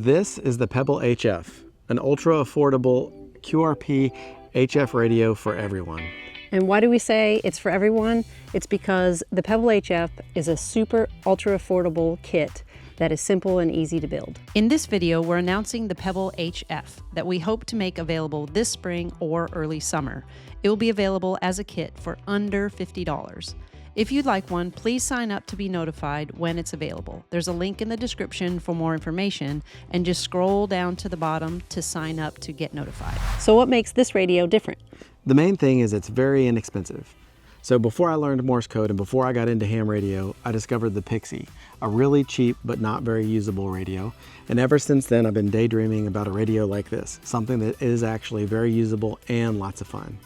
This is the Pebble HF, an ultra-affordable QRP HF radio for everyone. And why do we say it's for everyone? It's because the Pebble HF is a super ultra affordable kit that is simple and easy to build. In this video, we're announcing the Pebble HF that we hope to make available this spring or early summer. It will be available as a kit for under $50. If you'd like one, please sign up to be notified when it's available. There's a link in the description for more information, and just scroll down to the bottom to sign up to get notified. So what makes this radio different? The main thing is it's very inexpensive. So before I learned Morse code and before I got into ham radio, I discovered the Pixie, a really cheap but not very usable radio. And ever since then, I've been daydreaming about a radio like this, something that is actually very usable and lots of fun.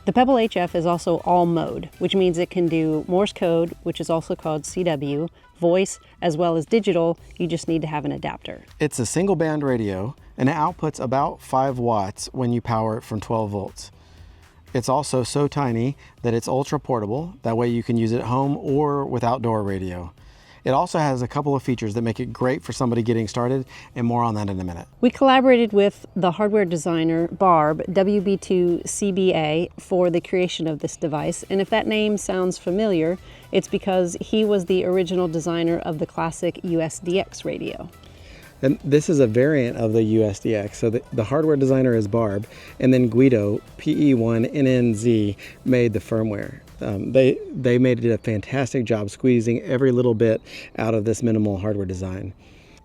The Pebble HF is also all mode, which means it can do Morse code, which is also called CW, voice, as well as digital. You just need to have an adapter. It's a single band radio and it outputs about 5 watts when you power it from 12 volts. It's also so tiny that it's ultra portable. That way you can use it at home or with outdoor radio. It also has a couple of features that make it great for somebody getting started, and more on that in a minute. We collaborated with the hardware designer Barb, WB2CBA, for the creation of this device. And if that name sounds familiar, it's because he was the original designer of the classic USDX radio. And this is a variant of the USDX. So the hardware designer is Barb, and then Guido, PE1NNZ, made the firmware. They made it a fantastic job squeezing every little bit out of this minimal hardware design.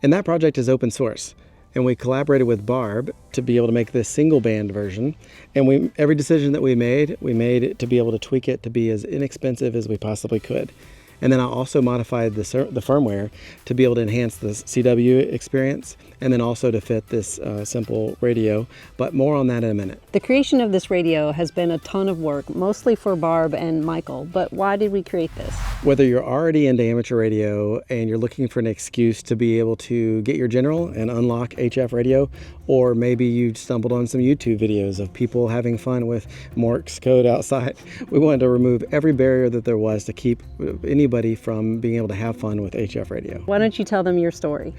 And that project is open source. And we collaborated with Barb to be able to make this single band version. And every decision that we made it to be able to tweak it to be as inexpensive as we possibly could. And then I also modified the firmware to be able to enhance the CW experience, and then also to fit this simple radio, but more on that in a minute. The creation of this radio has been a ton of work, mostly for Barb and Michael, but why did we create this? Whether you're already into amateur radio and you're looking for an excuse to be able to get your general and unlock HF radio, or maybe you stumbled on some YouTube videos of people having fun with Morse code outside, we wanted to remove every barrier that there was to keep anybody from being able to have fun with HF radio. Why don't you tell them your story?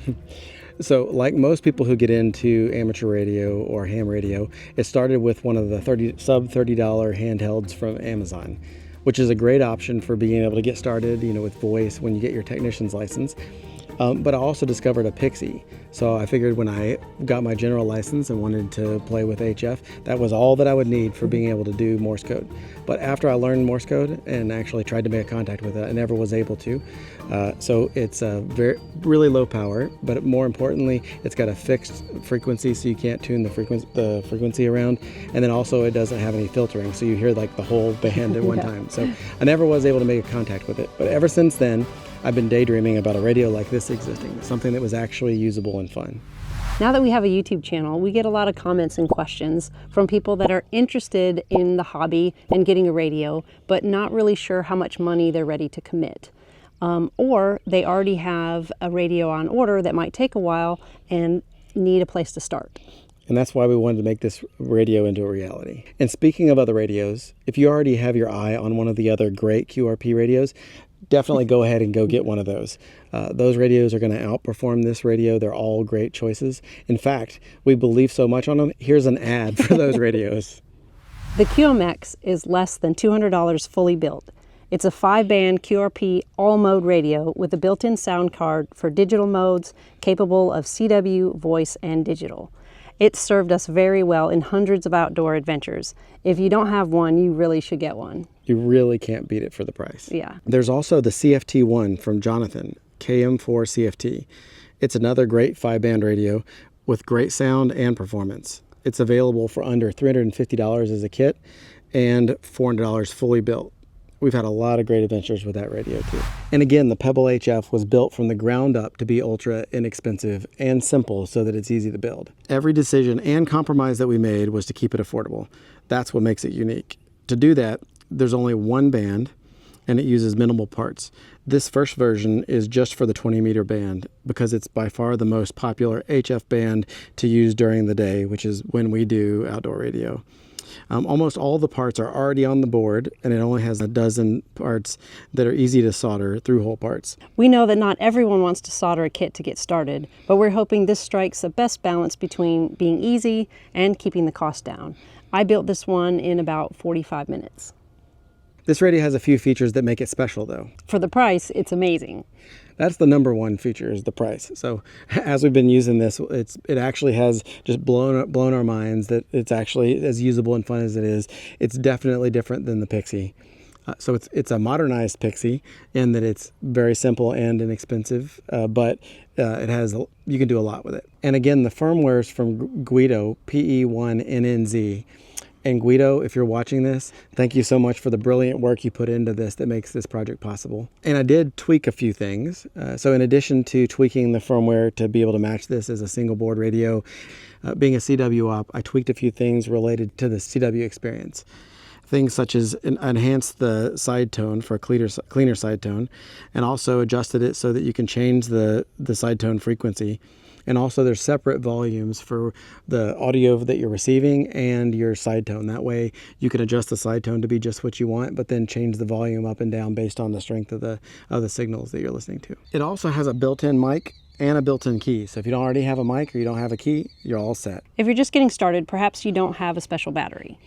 So like most people who get into amateur radio or ham radio, it started with one of the sub $30 handhelds from Amazon, which is a great option for being able to get started, with voice when you get your technician's license. But I also discovered a Pixie. So I figured when I got my general license and wanted to play with HF, that was all that I would need for being able to do Morse code. But after I learned Morse code and actually tried to make contact with it, I never was able to. So it's really low power, but more importantly, it's got a fixed frequency, so you can't tune the frequency around. And then also it doesn't have any filtering, so you hear like the whole band at one time. So I never was able to make a contact with it. But ever since then, I've been daydreaming about a radio like this existing, something that was actually usable and fun. Now that we have a YouTube channel, we get a lot of comments and questions from people that are interested in the hobby and getting a radio, but not really sure how much money they're ready to commit. Or they already have a radio on order that might take a while and need a place to start. And that's why we wanted to make this radio into a reality. And speaking of other radios, if you already have your eye on one of the other great QRP radios, definitely go ahead and go get one of those. Those radios are going to outperform this radio. They're all great choices. In fact, we believe so much on them. Here's an ad for those radios. The QMX is less than $200 fully built. It's a 5-band QRP all-mode radio with a built-in sound card for digital modes capable of CW, voice, and digital. It's served us very well in hundreds of outdoor adventures. If you don't have one, you really should get one. You really can't beat it for the price. Yeah. There's also the CFT1 from Jonathan, KM4 CFT. It's another great 5-band radio with great sound and performance. It's available for under $350 as a kit and $400 fully built. We've had a lot of great adventures with that radio too. And again, the Pebble HF was built from the ground up to be ultra inexpensive and simple so that it's easy to build. Every decision and compromise that we made was to keep it affordable. That's what makes it unique. To do that, there's only one band and it uses minimal parts. This first version is just for the 20-meter band because it's by far the most popular HF band to use during the day, which is when we do outdoor radio. Almost all the parts are already on the board, and it only has a dozen parts that are easy to solder through-hole parts. We know that not everyone wants to solder a kit to get started, but we're hoping this strikes the best balance between being easy and keeping the cost down. I built this one in about 45 minutes. This radio has a few features that make it special, though. For the price, it's amazing. That's the number one feature, is the price. So as we've been using this, it actually has just blown our minds that it's actually as usable and fun as it is. It's definitely different than the Pixie. So it's a modernized Pixie in that it's very simple and inexpensive, but you can do a lot with it. And again, the firmware is from Guido, PE1NNZ. And Guido, if you're watching this, thank you so much for the brilliant work you put into this that makes this project possible. And I did tweak a few things. So in addition to tweaking the firmware to be able to match this as a single board radio, being a CW op, I tweaked a few things related to the CW experience. Things such as enhance the side tone for a cleaner side tone, and also adjusted it so that you can change the side tone frequency. And also there's separate volumes for the audio that you're receiving and your side tone. That way you can adjust the side tone to be just what you want, but then change the volume up and down based on the strength of the signals that you're listening to. It also has a built-in mic and a built-in key. So if you don't already have a mic or you don't have a key, you're all set. If you're just getting started, perhaps you don't have a special battery.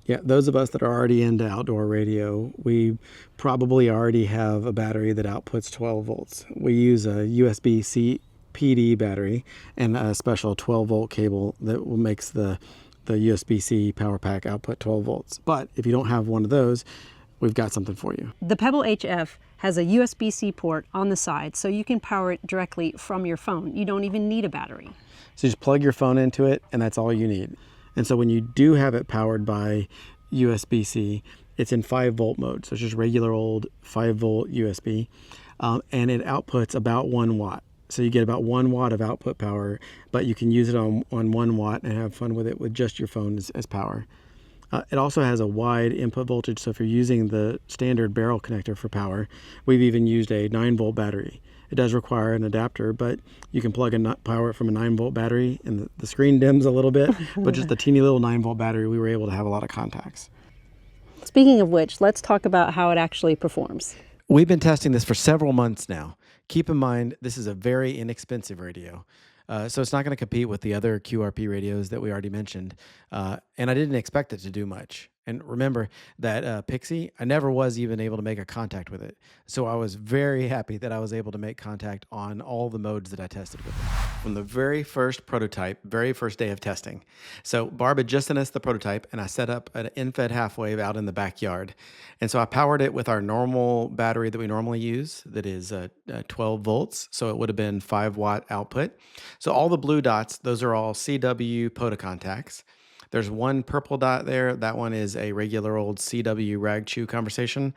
Yeah, those of us that are already into outdoor radio, we probably already have a battery that outputs 12 volts. We use a USB-C PD battery and a special 12 volt cable that makes the USB-C power pack output 12 volts. But if you don't have one of those, we've got something for you. The Pebble HF has a USB-C port on the side, so you can power it directly from your phone. You don't even need a battery. So just plug your phone into it and that's all you need. And so when you do have it powered by USB-C, it's in 5 volt mode. So it's just regular old 5 volt USB, and it outputs about 1 watt. So you get about 1 watt of output power, but you can use it on 1 watt and have fun with it with just your phone as power. It also has a wide input voltage, so if you're using the standard barrel connector for power, we've even used a 9 volt battery. It does require an adapter, but you can plug and power it from a 9 volt battery, and the screen dims a little bit, but just a teeny little 9 volt battery, we were able to have a lot of contacts. Speaking of which, let's talk about how it actually performs. We've been testing this for several months now. Keep in mind, this is a very inexpensive radio. So it's not going to compete with the other QRP radios that we already mentioned. And I didn't expect it to do much. And remember that Pixie, I never was even able to make a contact with it. So I was very happy that I was able to make contact on all the modes that I tested with it. From the very first prototype, very first day of testing. So Barb had just sent us the prototype and I set up an in-fed half wave out in the backyard. And so I powered it with our normal battery that we normally use that is 12 volts. So it would have been 5 watt output. So all the blue dots, those are all CW pota contacts. There's one purple dot there. That one is a regular old CW rag chew conversation.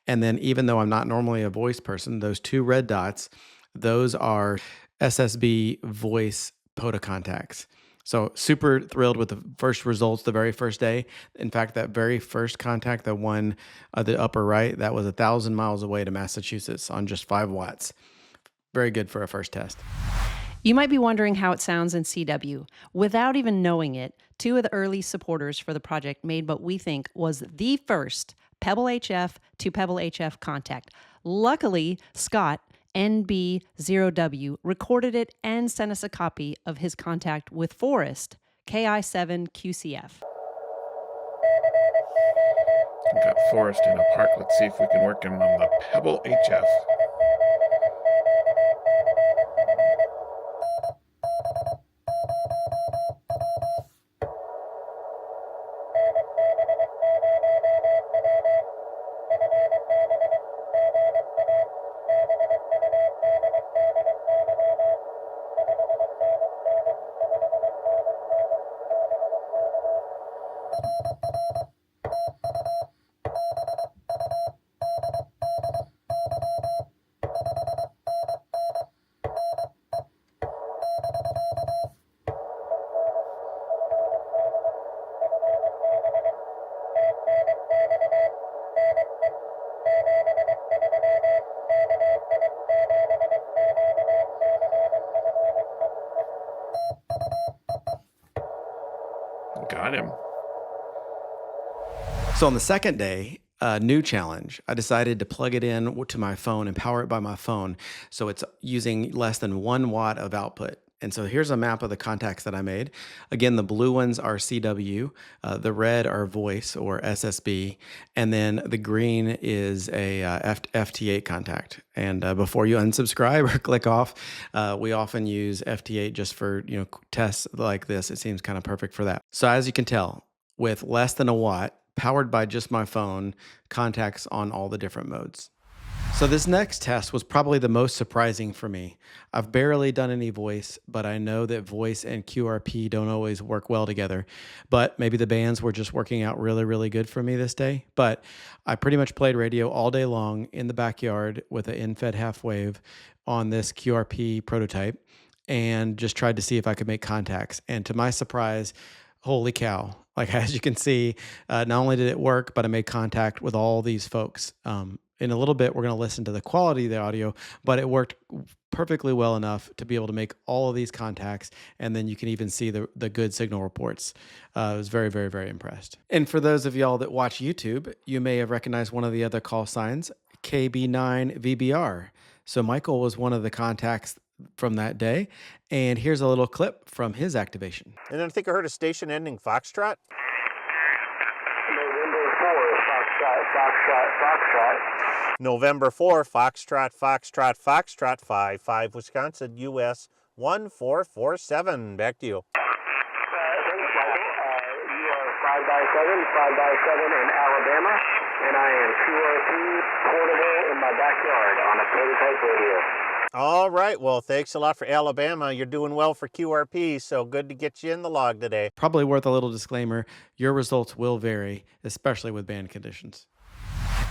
And then even though I'm not normally a voice person, those 2 red dots, those are SSB voice pota contacts. So super thrilled with the first results the very first day. In fact, that very first contact, the one the upper right, that was 1,000 miles away to Massachusetts on just 5 watts. Very good for a first test. You might be wondering how it sounds in CW. Without even knowing it, 2 of the early supporters for the project made what we think was the first Pebble HF to Pebble HF contact. Luckily, Scott, NB0W, recorded it and sent us a copy of his contact with Forrest, KI7QCF. We've got Forrest in a park. Let's see if we can work him on the Pebble HF. Got him. So on the second day, new challenge, I decided to plug it in to my phone and power it by my phone. So it's using less than 1 watt of output. And so here's a map of the contacts that I made. Again, the blue ones are CW, the red are voice or SSB, and then the green is a FT8 contact. And before you unsubscribe or click off, we often use FT8 just for tests like this. It seems kind of perfect for that. So as you can tell, with less than a watt, powered by just my phone, contacts on all the different modes. So this next test was probably the most surprising for me. I've barely done any voice, but I know that voice and QRP don't always work well together. But maybe the bands were just working out really, really good for me this day. But I pretty much played radio all day long in the backyard with an in-fed half wave on this QRP prototype and just tried to see if I could make contacts. And to my surprise, holy cow. Like, as you can see, not only did it work, but I made contact with all these folks. In a little bit, we're going to listen to the quality of the audio, but it worked perfectly well enough to be able to make all of these contacts. And then you can even see the good signal reports. I was very, very, very impressed. And for those of y'all that watch YouTube, you may have recognized one of the other call signs, KB9VBR. So Michael was one of the contacts from that day. And here's a little clip from his activation. And then I think I heard a station ending Foxtrot. November 4, Foxtrot, Foxtrot, Foxtrot 5, Wisconsin, US 1447. Back to you. Thanks, Michael. You are 5x7 in Alabama, and I am QRP portable in my backyard on a prototype radio. All right, well, thanks a lot for Alabama. You're doing well for QRP, so good to get you in the log today. Probably worth a little disclaimer, your results will vary, especially with band conditions.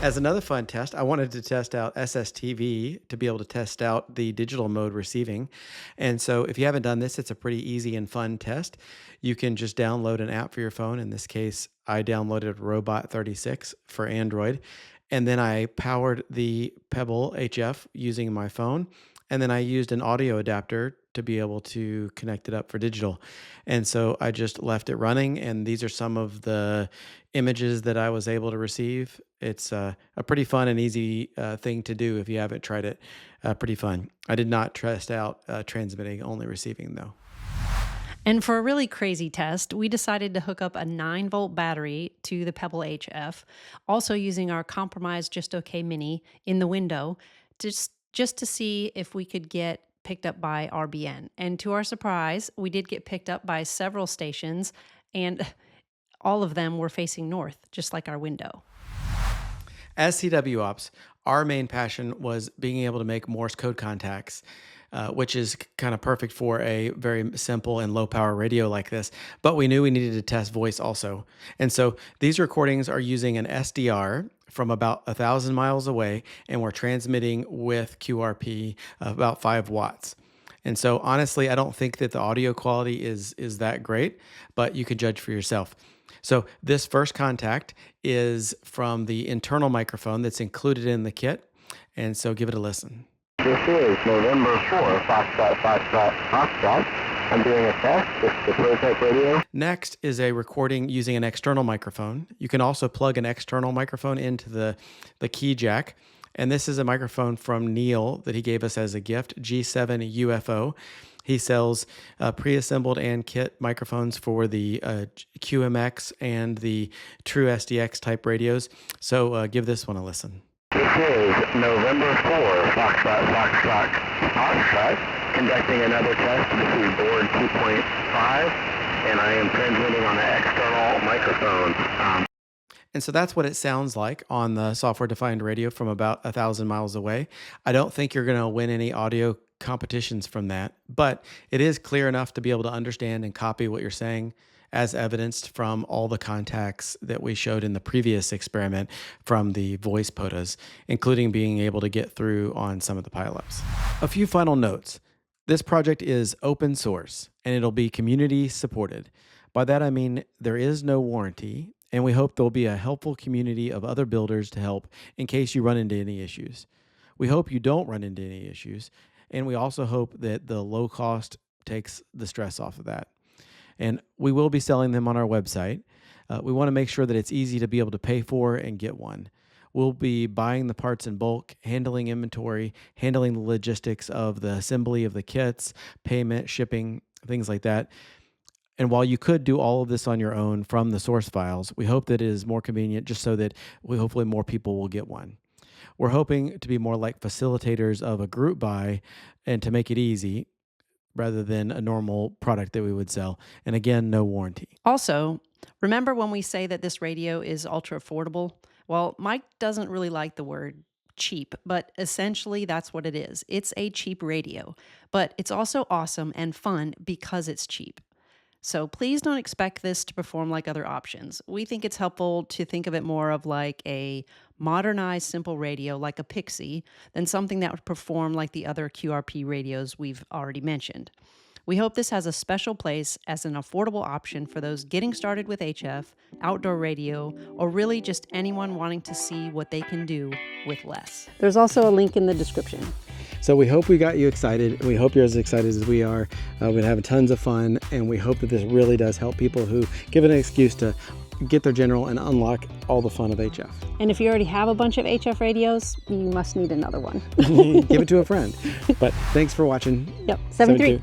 As another fun test, I wanted to test out SSTV to be able to test out the digital mode receiving. And so if you haven't done this, it's a pretty easy and fun test. You can just download an app for your phone. In this case, I downloaded Robot 36 for Android. And then I powered the Pebble HF using my phone. And then I used an audio adapter to be able to connect it up for digital. And so I just left it running. And these are some of the images that I was able to receive. It's a pretty fun and easy thing to do if you haven't tried it. Pretty fun. I did not test out transmitting, only receiving though. And for a really crazy test, we decided to hook up a 9-volt battery to the Pebble HF, also using our compromised Just OK Mini in the window, just to see if we could get picked up by RBN. And to our surprise, we did get picked up by several stations, and all of them were facing north, just like our window. As CW ops, our main passion was being able to make Morse code contacts, which is kind of perfect for a very simple and low power radio like this. But we knew we needed to test voice also. And so these recordings are using an SDR from about 1,000 miles away, and we're transmitting with QRP about 5 watts. And so honestly, I don't think that the audio quality is that great, but you can judge for yourself. So this first contact is from the internal microphone that's included in the kit. And so give it a listen. This is November 4, Foxtrot. I'm doing a test with the prototype radio. Next is a recording using an external microphone. You can also plug an external microphone into the key jack. And this is a microphone from Neil that he gave us as a gift, G7 UFO. He sells pre-assembled and kit microphones for the QMX and the True SDX type radios. So give this one a listen. This is November 4, Foxtrot, conducting another test. This is board 2.5, and I am transmitting on an external microphone. And so that's what it sounds like on the software-defined radio from about 1,000 miles away. I don't think you're going to win any audio competitions from that, but it is clear enough to be able to understand and copy what you're saying, as evidenced from all the contacts that we showed in the previous experiment from the voice potas, including being able to get through on some of the pileups. A few final notes. This project is open source, and it'll be community supported. By that I mean there is no warranty, and we hope there'll be a helpful community of other builders to help in case you run into any issues. We hope you don't run into any issues, and we also hope that the low cost takes the stress off of that. And we will be selling them on our website. We want to make sure that it's easy to be able to pay for and get one. We'll be buying the parts in bulk, handling inventory, handling the logistics of the assembly of the kits, payment, shipping, things like that. And while you could do all of this on your own from the source files, we hope that it is more convenient just so that hopefully more people will get one. We're hoping to be more like facilitators of a group buy and to make it easy rather than a normal product that we would sell. And again, no warranty. Also, remember when we say that this radio is ultra affordable? Well, Mike doesn't really like the word cheap, but essentially that's what it is. It's a cheap radio, but it's also awesome and fun because it's cheap. So please don't expect this to perform like other options. We think it's helpful to think of it more of like a modernized simple radio like a Pixie than something that would perform like the other QRP radios we've already mentioned. We hope this has a special place as an affordable option for those getting started with HF, outdoor radio, or really just anyone wanting to see what they can do with less. There's also a link in the description. So we hope we got you excited. We hope you're as excited as we are. We're having tons of fun, and we hope that this really does help people who give it an excuse to get their general and unlock all the fun of HF. And if you already have a bunch of HF radios, you must need another one. Give it to a friend. But thanks for watching. Yep, 73.